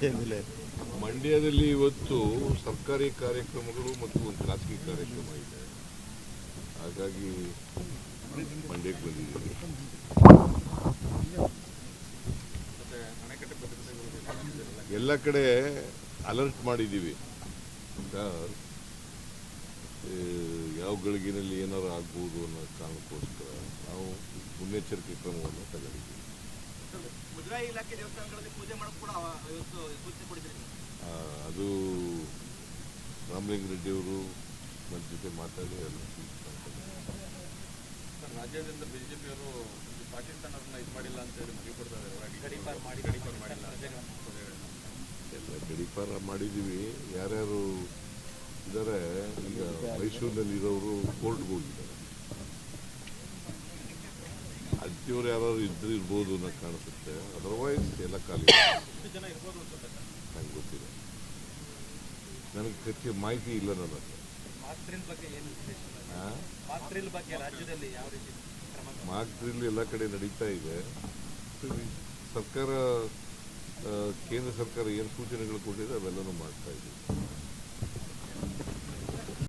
ಏನಿಲ್ಲ. ಮಂಡ್ಯದಲ್ಲಿ ಇವತ್ತು ಸರ್ಕಾರಿ ಕಾರ್ಯಕ್ರಮಗಳು ಮತ್ತು ಒಂದು ಖಾಸಗಿ ಕಾರ್ಯಕ್ರಮ ಇದೆ, ಹಾಗಾಗಿ ಮಂಡ್ಯಕ್ಕೆ ಬಂದಿದ್ದೀವಿ. ಎಲ್ಲ ಕಡೆ ಅಲರ್ಟ್ ಮಾಡಿದ್ದೀವಿ. ಯಾವ ಗಳಿಗೆನಲ್ಲಿ ಏನಾರು ಆಗ್ಬೋದು ಅನ್ನೋ ಕಾರಣಕ್ಕೋಸ್ಕರ ನಾವು ಮುನ್ನೆಚ್ಚರಿಕೆ ಕ್ರಮವನ್ನು ತಗೊಂಡಿದ್ದೀವಿ. ಅದು ರಾಮಲಿಂಗಾರೆಡ್ಡಿಯವರು ನನ್ನ ಜೊತೆ ಮಾತಾಡಿ ಎಲ್ಲ ರಾಜ್ಯದಿಂದ ಬಿಜೆಪಿಯವರು ಪಾಟೀಲ್ ತನ್ನವ್ರನ್ನ ಇದು ಮಾಡಿಲ್ಲ ಅಂತ ಹೇಳಿ ಮನವಿ ಕೊಡ್ತಾರೆ. ಎಲ್ಲ ಗಡೀಪಾರ ಮಾಡಿದ್ದೀವಿ. ಯಾರ್ಯಾರು ಇದ್ದಾರೆ ಈಗ ಮೈಸೂರಿನಲ್ಲಿ ಇರೋರು ಕೋರ್ಟ್ಗೆ ಹೋಗಿದ್ದಾರೆ. ಅಜ್ಜಿಯವ್ರು ಯಾರು ಇರ್ಬೋದು ಅನ್ನೋ ಕಾಣಿಸುತ್ತೆ. ಅದರ್ವೈಸ್ ಎಲ್ಲ ಖಾಲಿ. ನಂಗೆ ಗೊತ್ತಿಲ್ಲ, ನನಗೆ ಖಚಿತ ಮಾಹಿತಿ ಇಲ್ಲ ನನ್ನ ಹತ್ರ. ಮಾಕ್ ಡ್ರಿಲ್ ಎಲ್ಲ ಕಡೆ ನಡೀತಾ ಇದೆ. ಸರ್ಕಾರ, ಕೇಂದ್ರ ಸರ್ಕಾರ ಏನು ಸೂಚನೆಗಳು ಕೊಟ್ಟಿದೆ ಅವೆಲ್ಲನೂ ಮಾಡ್ತಾ ಇದೆ.